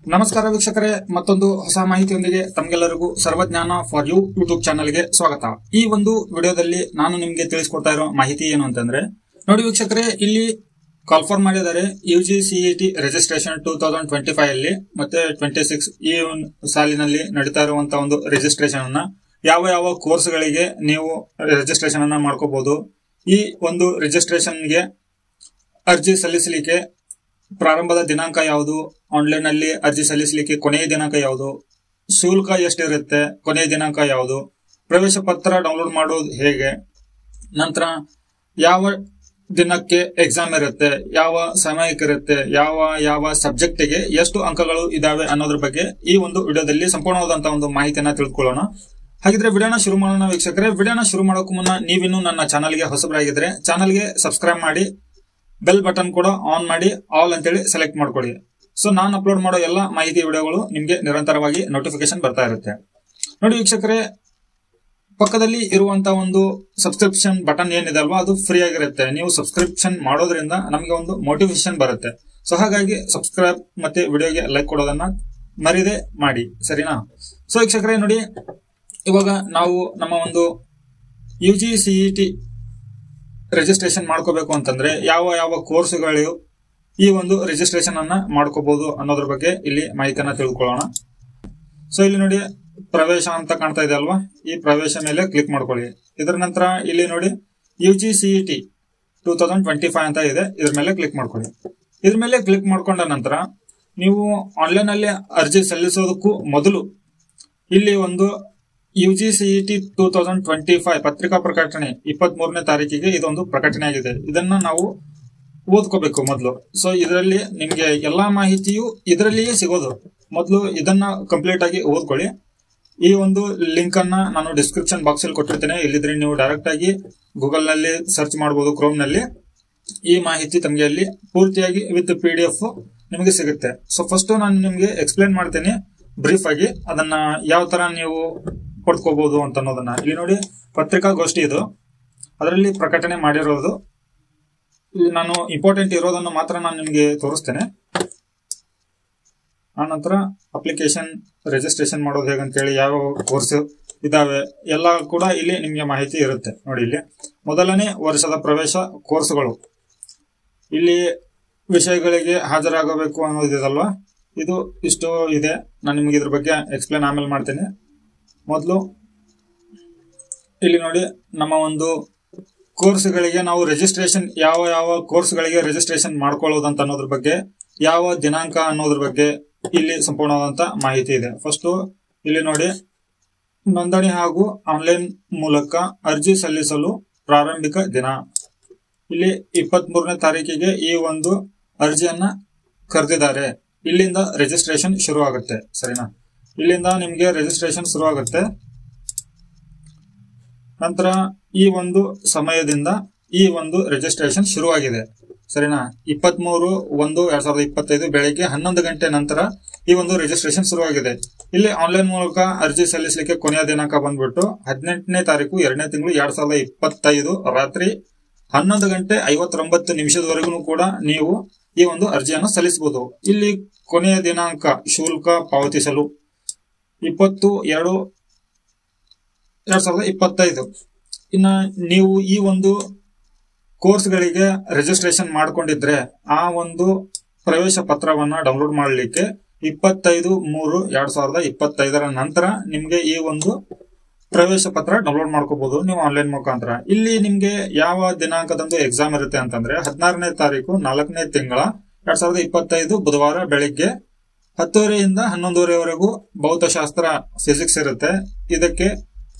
ನಮಸ್ಕಾರ ವೀಕ್ಷಕರೇ, ಮತ್ತೊಂದು ಹೊಸ ಮಾಹಿತಿಯೊಂದಿಗೆ ತಮಗೆಲ್ಲರಿಗೂ ಸರ್ವಜ್ಞಾನ ಫಾರ್ ಯು ಯೂಟ್ಯೂಬ್ ಚಾನಲ್ಗೆ ಸ್ವಾಗತ. ಈ ಒಂದು ವಿಡಿಯೋದಲ್ಲಿ ನಾನು ನಿಮಗೆ ತಿಳಿಸ್ಕೊಡ್ತಾ ಇರೋ ಮಾಹಿತಿ ಏನು ಅಂತಂದ್ರೆ, ನೋಡಿ ವೀಕ್ಷಕರೇ, ಇಲ್ಲಿ ಕಾಲ್ಫಾರ್ ಮಾಡಿದ್ದಾರೆ UGCET ರಿಜಿಸ್ಟ್ರೇಷನ್ 2025 ಅಲ್ಲಿ ಮತ್ತೆ 26 ಈ ಸಾಲಿನಲ್ಲಿ ನಡೀತಾ ಇರುವಂತಹ ಒಂದು ರಿಜಿಸ್ಟ್ರೇಷನ್ ಅನ್ನ ಯಾವ ಯಾವ ಕೋರ್ಸ್ ಗಳಿಗೆ ನೀವು ರಿಜಿಸ್ಟ್ರೇಷನ್ ಅನ್ನ ಮಾಡ್ಕೋಬಹುದು. ಈ ಒಂದು ರಿಜಿಸ್ಟ್ರೇಷನ್ಗೆ ಅರ್ಜಿ ಸಲ್ಲಿಸಲಿಕ್ಕೆ ಪ್ರಾರಂಭದ ದಿನಾಂಕ ಯಾವುದು, ಆನ್ಲೈನ್ ಅಲ್ಲಿ ಅರ್ಜಿ ಸಲ್ಲಿಸಲಿಕ್ಕೆ ಕೊನೆಯ ದಿನಾಂಕ ಯಾವುದು, ಶುಲ್ಕ ಎಷ್ಟಿರುತ್ತೆ, ಕೊನೆಯ ದಿನಾಂಕ ಯಾವುದು, ಪ್ರವೇಶ ಪತ್ರ ಡೌನ್ಲೋಡ್ ಮಾಡೋದು ಹೇಗೆ, ನಂತರ ಯಾವ ದಿನಕ್ಕೆ ಎಕ್ಸಾಮ್ ಇರುತ್ತೆ, ಯಾವ ಸಮಯಕ್ಕಿರುತ್ತೆ, ಯಾವ ಯಾವ ಸಬ್ಜೆಕ್ಟಿಗೆ ಎಷ್ಟು ಅಂಕಗಳು ಇದಾವೆ ಅನ್ನೋದ್ರ ಬಗ್ಗೆ ಈ ಒಂದು ವಿಡಿಯೋದಲ್ಲಿ ಸಂಪೂರ್ಣವಾದಂತಹ ಒಂದು ಮಾಹಿತಿಯನ್ನ ತಿಳ್ಕೊಳ್ಳೋಣ. ಹಾಗಿದ್ರೆ ವಿಡಿಯೋನ ಶುರು ಮಾಡೋಣ ವೀಕ್ಷಕರೇ. ವಿಡಿಯೋನ ಶುರು ಮಾಡೋಕೆ ಮುನ್ನ ನೀವಿನ್ನು ನನ್ನ ಚಾನಲ್ಗೆ ಹೊಸಬರಾಗಿದ್ರೆ ಚಾನಲ್ಗೆ ಸಬ್ಸ್ಕ್ರೈಬ್ ಮಾಡಿ, ಬೆಲ್ ಬಟನ್ ಕೂಡ ಆನ್ ಮಾಡಿ, ಆಲ್ ಅಂತೇಳಿ ಸೆಲೆಕ್ಟ್ ಮಾಡ್ಕೊಳ್ಳಿ. ಸೊ ನಾನು ಅಪ್ಲೋಡ್ ಮಾಡೋ ಎಲ್ಲ ಮಾಹಿತಿ ವಿಡಿಯೋಗಳು ನಿಮಗೆ ನಿರಂತರವಾಗಿ ನೋಟಿಫಿಕೇಶನ್ ಬರ್ತಾ ಇರುತ್ತೆ. ನೋಡಿ ವೀಕ್ಷಕರೇ, ಪಕ್ಕದಲ್ಲಿ ಇರುವಂತಹ ಒಂದು ಸಬ್ಸ್ಕ್ರಿಪ್ಷನ್ ಬಟನ್ ಏನಿದೆ ಅಲ್ವಾ, ಅದು ಫ್ರೀ ಆಗಿರುತ್ತೆ. ನೀವು ಸಬ್ಸ್ಕ್ರಿಪ್ಷನ್ ಮಾಡೋದ್ರಿಂದ ನಮಗೆ ಒಂದು ಮೋಟಿವೇಶನ್ ಬರುತ್ತೆ. ಸೊ ಹಾಗಾಗಿ ಸಬ್ಸ್ಕ್ರೈಬ್ ಮತ್ತೆ ವಿಡಿಯೋಗೆ ಲೈಕ್ ಕೊಡೋದನ್ನ ಮರಿದೆ ಮಾಡಿ, ಸರಿನಾ? ಸೊ ವೀಕ್ಷಕರೇ ನೋಡಿ, ಇವಾಗ ನಾವು ನಮ್ಮ ಒಂದು UGCET ರಿಜಿಸ್ಟ್ರೇಷನ್ ಮಾಡ್ಕೋಬೇಕು ಅಂತಂದ್ರೆ ಯಾವ ಯಾವ ಕೋರ್ಸ್ಗಳು ಈ ಒಂದು ರಿಜಿಸ್ಟ್ರೇಷನ್ ಅನ್ನ ಮಾಡ್ಕೋಬಹುದು ಅನ್ನೋದ್ರ ಬಗ್ಗೆ ಇಲ್ಲಿ ಮಾಹಿತಿಯನ್ನ ತಿಳ್ಕೊಳ್ಳೋಣ. ಸೊ ಇಲ್ಲಿ ನೋಡಿ ಪ್ರವೇಶ ಅಂತ ಕಾಣ್ತಾ ಇದೆ ಅಲ್ವಾ, ಈ ಪ್ರವೇಶ ಮೇಲೆ ಕ್ಲಿಕ್ ಮಾಡ್ಕೊಳ್ಳಿ. ಇದರ ನಂತರ ಇಲ್ಲಿ ನೋಡಿ UGCET 2025 ಅಂತ ಇದೆ, ಇದ್ರ ಮೇಲೆ ಕ್ಲಿಕ್ ಮಾಡ್ಕೊಳ್ಳಿ. ಇದ್ರ ಮೇಲೆ ಕ್ಲಿಕ್ ಮಾಡ್ಕೊಂಡ ನಂತರ ನೀವು ಆನ್ಲೈನ್ ಅಲ್ಲಿ ಅರ್ಜಿ ಸಲ್ಲಿಸೋದಕ್ಕೂ ಮೊದಲು ಇಲ್ಲಿ ಒಂದು UGCET 2025 ಪತ್ರಿಕಾ ಪ್ರಕಟಣೆ 23ನೇ ತಾರೀಕಿಗೆ ಇದೊಂದು ಪ್ರಕಟಣೆ ಆಗಿದೆ. ಇದನ್ನ ನಾವು ಓದ್ಕೋಬೇಕು ಮೊದಲು. ಸೊ ಇದರಲ್ಲಿ ನಿಮ್ಗೆ ಎಲ್ಲಾ ಮಾಹಿತಿಯು ಇದರಲ್ಲಿಯೇ ಸಿಗೋದು. ಮೊದಲು ಇದನ್ನ ಕಂಪ್ಲೀಟ್ ಆಗಿ ಓದ್ಕೊಳ್ಳಿ. ಈ ಒಂದು ಲಿಂಕ್ ಅನ್ನ ನಾನು ಡಿಸ್ಕ್ರಿಪ್ಷನ್ ಬಾಕ್ಸ್ ಅಲ್ಲಿ ಕೊಟ್ಟಿರ್ತೇನೆ. ಇಲ್ಲಿದ್ರೆ ನೀವು ಡೈರೆಕ್ಟ್ ಆಗಿ ಗೂಗಲ್ ನಲ್ಲಿ ಸರ್ಚ್ ಮಾಡಬಹುದು, ಕ್ರೋಮ್ ನಲ್ಲಿ. ಈ ಮಾಹಿತಿ ತಮಗೆ ಅಲ್ಲಿ ಪೂರ್ತಿಯಾಗಿ ವಿತ್ PDF ನಿಮಗೆ ಸಿಗುತ್ತೆ. ಸೊ ಫಸ್ಟ್ ನಾನು ನಿಮ್ಗೆ ಎಕ್ಸ್ಪ್ಲೇನ್ ಮಾಡ್ತೇನೆ ಬ್ರೀಫ್ ಆಗಿ, ಅದನ್ನ ಯಾವ ತರ ನೀವು ಪಡ್ಕೋಬಹುದು ಅಂತ ಅನ್ನೋದನ್ನ. ಇಲ್ಲಿ ನೋಡಿ ಪತ್ರಿಕಾಗೋಷ್ಠಿ ಇದು, ಅದರಲ್ಲಿ ಪ್ರಕಟಣೆ ಮಾಡಿರೋದು. ಇಲ್ಲಿ ನಾನು ಇಂಪಾರ್ಟೆಂಟ್ ಇರೋದನ್ನು ಮಾತ್ರ ನಾನು ನಿಮ್ಗೆ ತೋರಿಸ್ತೇನೆ. ಆನಂತರ ಅಪ್ಲಿಕೇಶನ್ ರಿಜಿಸ್ಟ್ರೇಷನ್ ಮಾಡೋದು ಹೇಗಂತೇಳಿ, ಯಾವ ಕೋರ್ಸ್ ಇದಾವೆ ಎಲ್ಲ ಕೂಡ ಇಲ್ಲಿ ನಿಮ್ಗೆ ಮಾಹಿತಿ ಇರುತ್ತೆ. ನೋಡಿ ಇಲ್ಲಿ ಮೊದಲನೇ ವರ್ಷದ ಪ್ರವೇಶ ಕೋರ್ಸ್ಗಳು, ಇಲ್ಲಿ ವಿಷಯಗಳಿಗೆ ಹಾಜರಾಗಬೇಕು ಅನ್ನೋದಿದಲ್ವಾ, ಇದು ಇಷ್ಟು ಇದೆ. ನಾನು ನಿಮ್ಗೆ ಇದ್ರ ಬಗ್ಗೆ ಎಕ್ಸ್ಪ್ಲೇನ್ ಆಮೇಲೆ ಮಾಡ್ತೇನೆ. ಮೊದಲು ಇಲ್ಲಿ ನೋಡಿ ನಮ್ಮ ಒಂದು ಕೋರ್ಸ್ಗಳಿಗೆ ನಾವು ರಿಜಿಸ್ಟ್ರೇಷನ್ ಯಾವ ಯಾವ ಕೋರ್ಸ್ಗಳಿಗೆ ರಿಜಿಸ್ಟ್ರೇಷನ್ ಮಾಡ್ಕೊಳ್ಳೋದಂತ ಅನ್ನೋದ್ರ ಬಗ್ಗೆ, ಯಾವ ದಿನಾಂಕ ಅನ್ನೋದ್ರ ಬಗ್ಗೆ ಇಲ್ಲಿ ಸಂಪೂರ್ಣವಾದಂತ ಮಾಹಿತಿ ಇದೆ. ಫಸ್ಟ್ ಇಲ್ಲಿ ನೋಡಿ, ನೋಂದಣಿ ಹಾಗೂ ಆನ್ಲೈನ್ ಮೂಲಕ ಅರ್ಜಿ ಸಲ್ಲಿಸಲು ಪ್ರಾರಂಭಿಕ ದಿನ. ಇಲ್ಲಿ 23ನೇ ತಾರೀಕಿಗೆ ಈ ಒಂದು ಅರ್ಜಿಯನ್ನ ಕರೆದಿದ್ದಾರೆ. ಇಲ್ಲಿಂದ ರಿಜಿಸ್ಟ್ರೇಷನ್ ಶುರು ಆಗುತ್ತೆ, ಸರಿನಾ? ಇಲ್ಲಿಂದ ನಿಮ್ಗೆ ರಿಜಿಸ್ಟ್ರೇಷನ್ ಶುರು ಆಗುತ್ತೆ. ನಂತರ ಈ ಒಂದು ಸಮಯದಿಂದ ಈ ಒಂದು ರಿಜಿಸ್ಟ್ರೇಷನ್ ಶುರುವಾಗಿದೆ, ಸರಿನಾ? 23/1/2025 ಬೆಳಿಗ್ಗೆ 11 ಗಂಟೆ ನಂತರ ಈ ಒಂದು ರಿಜಿಸ್ಟ್ರೇಷನ್ ಶುರುವಾಗಿದೆ. ಇಲ್ಲಿ ಆನ್ಲೈನ್ ಮೂಲಕ ಅರ್ಜಿ ಸಲ್ಲಿಸಲಿಕ್ಕೆ ಕೊನೆಯ ದಿನಾಂಕ ಬಂದ್ಬಿಟ್ಟು 18ನೇ ತಾರೀಕು 2ನೇ ತಿಂಗಳು 2025 ರಾತ್ರಿ 11 ಗಂಟೆ 59 ನಿಮಿಷದವರೆಗೂ ಕೂಡ ನೀವು ಈ ಒಂದು ಅರ್ಜಿಯನ್ನು ಸಲ್ಲಿಸಬಹುದು. ಇಲ್ಲಿ ಕೊನೆಯ ದಿನಾಂಕ ಶುಲ್ಕ ಪಾವತಿಸಲು 20/2/2025. ಇನ್ನ ನೀವು ಈ ಒಂದು ಕೋರ್ಸ್ಗಳಿಗೆ ರಿಜಿಸ್ಟ್ರೇಷನ್ ಮಾಡ್ಕೊಂಡಿದ್ರೆ ಆ ಒಂದು ಪ್ರವೇಶ ಪತ್ರವನ್ನ ಡೌನ್ಲೋಡ್ ಮಾಡಲಿಕ್ಕೆ 25/3/2025 ನಂತರ ನಿಮ್ಗೆ ಈ ಒಂದು ಪ್ರವೇಶ ಪತ್ರ ಡೌನ್ಲೋಡ್ ಮಾಡ್ಕೋಬಹುದು ನೀವು ಆನ್ಲೈನ್ ಮುಖಾಂತರ. ಇಲ್ಲಿ ನಿಮ್ಗೆ ಯಾವ ದಿನಾಂಕದಂದು ಎಕ್ಸಾಮ್ ಇರುತ್ತೆ ಅಂತಂದ್ರೆ 16ನೇ ತಾರೀಕು 4ನೇ ತಿಂಗಳ 2025 ಬುಧವಾರ ಬೆಳಿಗ್ಗೆ 10:30 ರಿಂದ 11:30 ಭೌತಶಾಸ್ತ್ರ ಫಿಸಿಕ್ಸ್ ಇರುತ್ತೆ. ಇದಕ್ಕೆ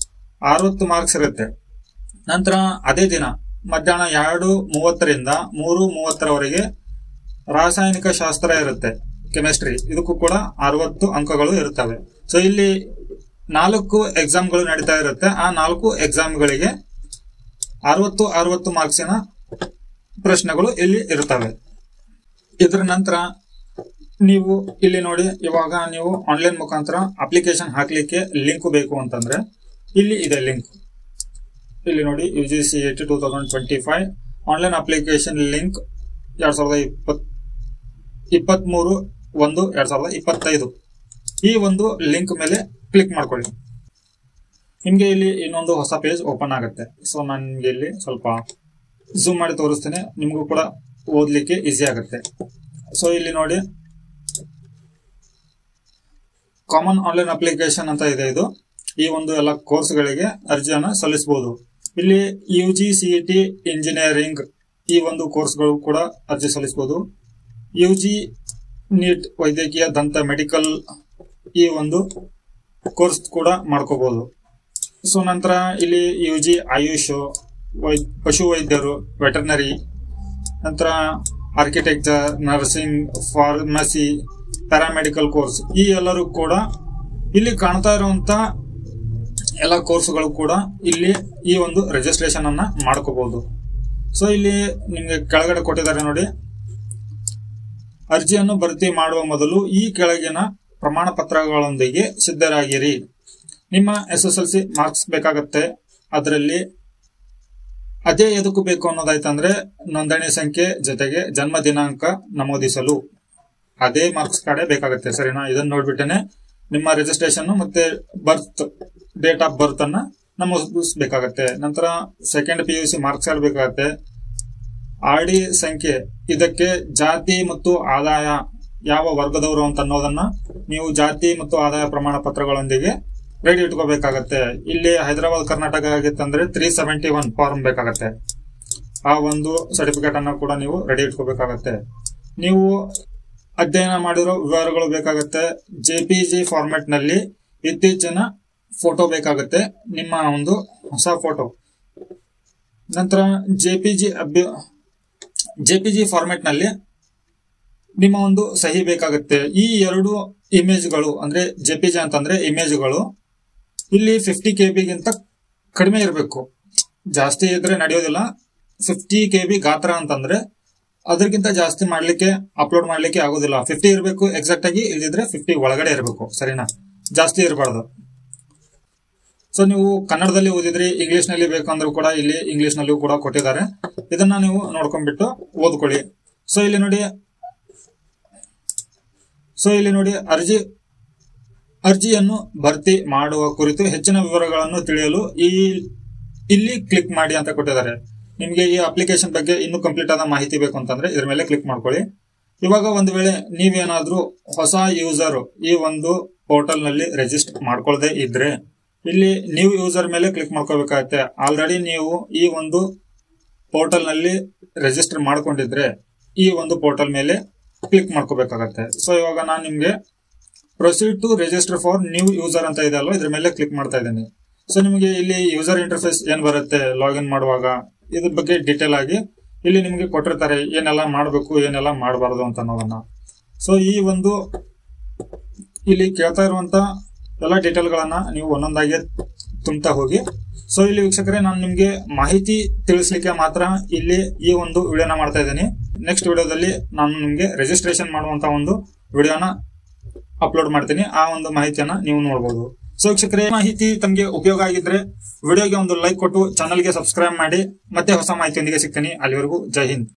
60 ಮಾರ್ಕ್ಸ್ ಇರುತ್ತೆ. ನಂತರ ಅದೇ ದಿನ ಮಧ್ಯಾಹ್ನ 2:30 ರಿಂದ 3:30 ರಾಸಾಯನಿಕ ಶಾಸ್ತ್ರ ಇರುತ್ತೆ, ಕೆಮಿಸ್ಟ್ರಿ. ಇದಕ್ಕೂ ಕೂಡ 60 ಅಂಕಗಳು ಇರುತ್ತವೆ. ಸೊ ಇಲ್ಲಿ 4 ಎಕ್ಸಾಮ್ಗಳು ನಡೀತಾ ಇರುತ್ತೆ. ಆ 4 ಎಕ್ಸಾಮ್ಗಳಿಗೆ 60 ಮಾರ್ಕ್ಸಿನ ಪ್ರಶ್ನೆಗಳು ಇಲ್ಲಿ ಇರುತ್ತವೆ. ಇದರ ನಂತರ ನೀವು ಇಲ್ಲಿ ನೋಡಿ, ಇವಾಗ ನೀವು ಆನ್ಲೈನ್ ಮುಖಾಂತರ ಅಪ್ಲಿಕೇಶನ್ ಹಾಕ್ಲಿಕ್ಕೆ ಲಿಂಕ್ ಬೇಕು ಅಂತಂದ್ರೆ ಇಲ್ಲಿ ಇದೆ ಲಿಂಕ್. ಇಲ್ಲಿ ನೋಡಿ UGCET 2025 ಆನ್ಲೈನ್ ಅಪ್ಲಿಕೇಶನ್ ಲಿಂಕ್ 2023 1/2025 ಈ ಒಂದು ಲಿಂಕ್ ಮೇಲೆ ಕ್ಲಿಕ್ ಮಾಡ್ಕೊಳ್ಳಿ. ನಿಮ್ಗೆ ಇಲ್ಲಿ ಇನ್ನೊಂದು ಹೊಸ ಪೇಜ್ ಓಪನ್ ಆಗುತ್ತೆ. ಸೊ ನಾನು ನಿಮ್ಗೆ ಇಲ್ಲಿ ಸ್ವಲ್ಪ ಝೂಮ್ ಮಾಡಿ ತೋರಿಸ್ತೇನೆ, ನಿಮಗೂ ಕೂಡ ಓದ್ಲಿಕ್ಕೆ ಈಸಿ ಆಗುತ್ತೆ. ಸೊ ಇಲ್ಲಿ ನೋಡಿ, ಕಾಮನ್ ಆನ್ಲೈನ್ ಅಪ್ಲಿಕೇಶನ್ ಅಂತ ಇದೆ. ಇದು ಈ ಒಂದು ಎಲ್ಲ ಕೋರ್ಸ್ಗಳಿಗೆ ಅರ್ಜಿಯನ್ನು ಸಲ್ಲಿಸಬಹುದು. ಇಲ್ಲಿ UG/CET ಇಂಜಿನಿಯರಿಂಗ್ ಈ ಒಂದು ಕೋರ್ಸ್ಗಳು ಕೂಡ ಅರ್ಜಿ ಸಲ್ಲಿಸಬಹುದು. UG ನೀಟ್ ವೈದ್ಯಕೀಯ ದಂತ ಮೆಡಿಕಲ್ ಈ ಒಂದು ಕೋರ್ಸ್ ಕೂಡ ಮಾಡ್ಕೋಬಹುದು. ಸೊ ನಂತರ ಇಲ್ಲಿ UG ಆಯುಷ್, ಪಶು ವೈದ್ಯರು, ವೆಟರ್ನರಿ, ನಂತರ architecture, nursing, pharmacy, paramedical course ಈ ಎಲ್ಲರೂ ಕೂಡ ಇಲ್ಲಿ ಕಾಣ್ತಾ ಇರುವಂತ ಎಲ್ಲ ಕೋರ್ಸ್ಗಳು ಕೂಡ ಇಲ್ಲಿ ಈ ಒಂದು ರಿಜಿಸ್ಟ್ರೇಷನ್ ಅನ್ನ ಮಾಡ್ಕೋಬಹುದು. ಸೊ ಇಲ್ಲಿ ನಿಮ್ಗೆ ಕೆಳಗಡೆ ಕೊಟ್ಟಿದ್ದಾರೆ ನೋಡಿ, ಅರ್ಜಿಯನ್ನು ಭರ್ತಿ ಮಾಡುವ ಮೊದಲು ಈ ಕೆಳಗಿನ ಪ್ರಮಾಣ ಪತ್ರಗಳೊಂದಿಗೆ ಸಿದ್ಧರಾಗಿರಿ. ನಿಮ್ಮ SSLC ಮಾರ್ಕ್ಸ್ ಬೇಕಾಗತ್ತೆ. ಅದರಲ್ಲಿ ಅದೇ ಎದಕ್ಕೂ ಬೇಕು ಅನ್ನೋದಾಯ್ತಂದ್ರೆ ನೋಂದಣಿ ಸಂಖ್ಯೆ ಜೊತೆಗೆ ಜನ್ಮ ದಿನಾಂಕ ನಮೂದಿಸಲು ಅದೇ ಮಾರ್ಕ್ಸ್ ಕಾರ್ಡ್ ಬೇಕಾಗುತ್ತೆ. ಸರಿನಾ? ಇದನ್ನ ನೋಡ್ಬಿಟ್ಟೇನೆ ನಿಮ್ಮ ರಿಜಿಸ್ಟ್ರೇಷನ್ ಮತ್ತೆ ಡೇಟ್ ಆಫ್ ಬರ್ತ್ ಅನ್ನ ನಮೂದಿಸಬೇಕಾಗತ್ತೆ. ನಂತರ ಸೆಕೆಂಡ್ PUC ಮಾರ್ಕ್ಸ್ ಕಾರ್ಡ್ ಬೇಕಾಗತ್ತೆ. RD ಸಂಖ್ಯೆ, ಇದಕ್ಕೆ ಜಾತಿ ಮತ್ತು ಆದಾಯ ಯಾವ ವರ್ಗದವರು ಅಂತ ಅನ್ನೋದನ್ನ ನೀವು ಜಾತಿ ಮತ್ತು ಆದಾಯ ಪ್ರಮಾಣ ಪತ್ರಗಳೊಂದಿಗೆ ರೆಡಿ ಇಟ್ಕೋಬೇಕಾಗತ್ತೆ. ಇಲ್ಲಿ ಹೈದರಾಬಾದ್ ಕರ್ನಾಟಕ ಆಗಿತ್ತಂದ್ರೆ 371 ಫಾರ್ಮ್ ಬೇಕಾಗತ್ತೆ. ಆ ಒಂದು ಸರ್ಟಿಫಿಕೇಟ್ ಅನ್ನ ಕೂಡ ನೀವು ರೆಡಿ ಇಟ್ಕೋಬೇಕಾಗತ್ತೆ. ನೀವು ಅಧ್ಯಯನ ಮಾಡಿರೋ ವಿವರಗಳು ಬೇಕಾಗತ್ತೆ. JPG ಫಾರ್ಮೆಟ್ ನಲ್ಲಿ ಇತ್ತೀಚಿನ ಫೋಟೋ ಬೇಕಾಗುತ್ತೆ, ನಿಮ್ಮ ಒಂದು ಹೊಸ ಫೋಟೋ. ನಂತರ JPG ಫಾರ್ಮೆಟ್ ನಲ್ಲಿ ನಿಮ್ಮ ಒಂದು ಸಹಿ ಬೇಕಾಗುತ್ತೆ. ಈ ಎರಡು ಇಮೇಜ್ಗಳು ಅಂದ್ರೆ JPG ಅಂತಂದ್ರೆ ಇಮೇಜ್ಗಳು ಇಲ್ಲಿ 50 KB ಗಿಂತ ಕಡಿಮೆ ಇರಬೇಕು. ಜಾಸ್ತಿ ಇದ್ರೆ ನಡೆಯೋದಿಲ್ಲ. 50 KB ಗಾತ್ರ ಅಂತಂದ್ರೆ ಅದಕ್ಕಿಂತ ಜಾಸ್ತಿ ಮಾಡ್ಲಿಕ್ಕೆ ಅಪ್ಲೋಡ್ ಮಾಡ್ಲಿಕ್ಕೆ ಆಗೋದಿಲ್ಲ. 50 ಇರಬೇಕು ಎಕ್ಸಾಕ್ಟ್ ಆಗಿ, ಇಲ್ದಿದ್ರೆ 50 ಒಳಗಡೆ ಇರಬೇಕು. ಸರಿನಾ? ಜಾಸ್ತಿ ಇರಬಾರ್ದು. ಸೊ ನೀವು ಕನ್ನಡದಲ್ಲಿ ಓದಿದ್ರಿ, ಇಂಗ್ಲಿಷ್ ನಲ್ಲಿ ಬೇಕಂದ್ರೂ ಕೂಡ ಇಲ್ಲಿ ಇಂಗ್ಲಿಷ್ ನಲ್ಲೂ ಕೂಡ ಕೊಟ್ಟಿದ್ದಾರೆ. ಇದನ್ನ ನೀವು ನೋಡ್ಕೊಂಡ್ಬಿಟ್ಟು ಓದ್ಕೊಳ್ಳಿ. ಸೊ ಇಲ್ಲಿ ನೋಡಿ ಅರ್ಜಿಯನ್ನು ಭರ್ತಿ ಮಾಡುವ ಕುರಿತು ಹೆಚ್ಚಿನ ವಿವರಗಳನ್ನು ತಿಳಿಯಲು ಇಲ್ಲಿ ಕ್ಲಿಕ್ ಮಾಡಿ ಅಂತ ಕೊಟ್ಟಿದ್ದಾರೆ. ನಿಮ್ಗೆ ಈ ಅಪ್ಲಿಕೇಶನ್ ಬಗ್ಗೆ ಇನ್ನೂ ಕಂಪ್ಲೀಟ್ ಆದ ಮಾಹಿತಿ ಬೇಕು ಅಂತಂದ್ರೆ ಇದ್ರ ಮೇಲೆ ಕ್ಲಿಕ್ ಮಾಡ್ಕೊಳ್ಳಿ. ಇವಾಗ ಒಂದು ವೇಳೆ ನೀವೇನಾದ್ರೂ ಹೊಸ ಯೂಸರ್ ಈ ಒಂದು ಪೋರ್ಟಲ್ ನಲ್ಲಿ ರಿಜಿಸ್ಟರ್ ಮಾಡ್ಕೊಳ್ಳದೆ ಇದ್ರೆ ಇಲ್ಲಿ ನ್ಯೂ ಯೂಸರ್ ಮೇಲೆ ಕ್ಲಿಕ್ ಮಾಡ್ಕೋಬೇಕಾಗತ್ತೆ. ಆಲ್ರೆಡಿ ನೀವು ಈ ಒಂದು ಪೋರ್ಟಲ್ ನಲ್ಲಿ ರಿಜಿಸ್ಟರ್ ಮಾಡ್ಕೊಂಡಿದ್ರೆ ಈ ಒಂದು ಪೋರ್ಟಲ್ ಮೇಲೆ ಕ್ಲಿಕ್ ಮಾಡ್ಕೋಬೇಕಾಗತ್ತೆ. ಸೊ ಇವಾಗ ನಾನು ನಿಮ್ಗೆ proceed to register for new user ಅಂತ ಇದೆ ಅಲ್ವಾ, ಇದ್ರ ಮೇಲೆ ಕ್ಲಿಕ್ ಮಾಡ್ತಾ ಇದ್ದೀನಿ. ಸೊ ನಿಮಗೆ ಇಲ್ಲಿ ಯೂಸರ್ ಇಂಟರ್ಫೇಸ್ ಏನ್ ಬರುತ್ತೆ ಲಾಗಿನ್ ಮಾಡುವಾಗ ಇದ್ರ ಬಗ್ಗೆ ಡೀಟೇಲ್ ಆಗಿ ಇಲ್ಲಿ ನಿಮಗೆ ಕೊಟ್ಟಿರ್ತಾರೆ, ಏನೆಲ್ಲ ಮಾಡಬೇಕು ಏನೆಲ್ಲ ಮಾಡಬಾರದು ಅಂತ ಅನ್ನೋದನ್ನ. ಸೊ ಈ ಒಂದು ಇಲ್ಲಿ ಕೇಳ್ತಾ ಇರುವಂತ ಎಲ್ಲ ಡೀಟೇಲ್ ಗಳನ್ನ ನೀವು ಒಂದೊಂದಾಗಿ ತುಂಬ್ತಾ ಹೋಗಿ. ಸೊ ಇಲ್ಲಿ ವೀಕ್ಷಕರೇ, ನಾನು ನಿಮ್ಗೆ ಮಾಹಿತಿ ತಿಳಿಸ್ಲಿಕ್ಕೆ ಮಾತ್ರ ಇಲ್ಲಿ ಈ ಒಂದು ವಿಡಿಯೋನ ಮಾಡ್ತಾ ಇದ್ದೀನಿ. ನೆಕ್ಸ್ಟ್ ವಿಡಿಯೋದಲ್ಲಿ ನಾನು ನಿಮ್ಗೆ ರಿಜಿಸ್ಟ್ರೇಷನ್ ಮಾಡುವಂತ ಒಂದು ವಿಡಿಯೋನ ಅಪ್ಲೋಡ್ ಮಾಡ್ತೀನಿ. ಆ ಒಂದು ಮಾಹಿತಿಯನ್ನ ನೀವು ನೋಡಬಹುದು. ಸೊ ವೀಕ್ಷಕರೇ, ಮಾಹಿತಿ ತಮಗೆ ಉಪಯೋಗ ಆಗಿದ್ರೆ ವಿಡಿಯೋಗೆ ಒಂದು ಲೈಕ್ ಕೊಟ್ಟು ಚಾನಲ್ಗೆ ಸಬ್ಸ್ಕ್ರೈಬ್ ಮಾಡಿ. ಮತ್ತೆ ಹೊಸ ಮಾಹಿತಿಯೊಂದಿಗೆ ಸಿಗ್ತೀನಿ. ಅಲ್ಲಿವರೆಗೂ ಜೈ ಹಿಂದ್.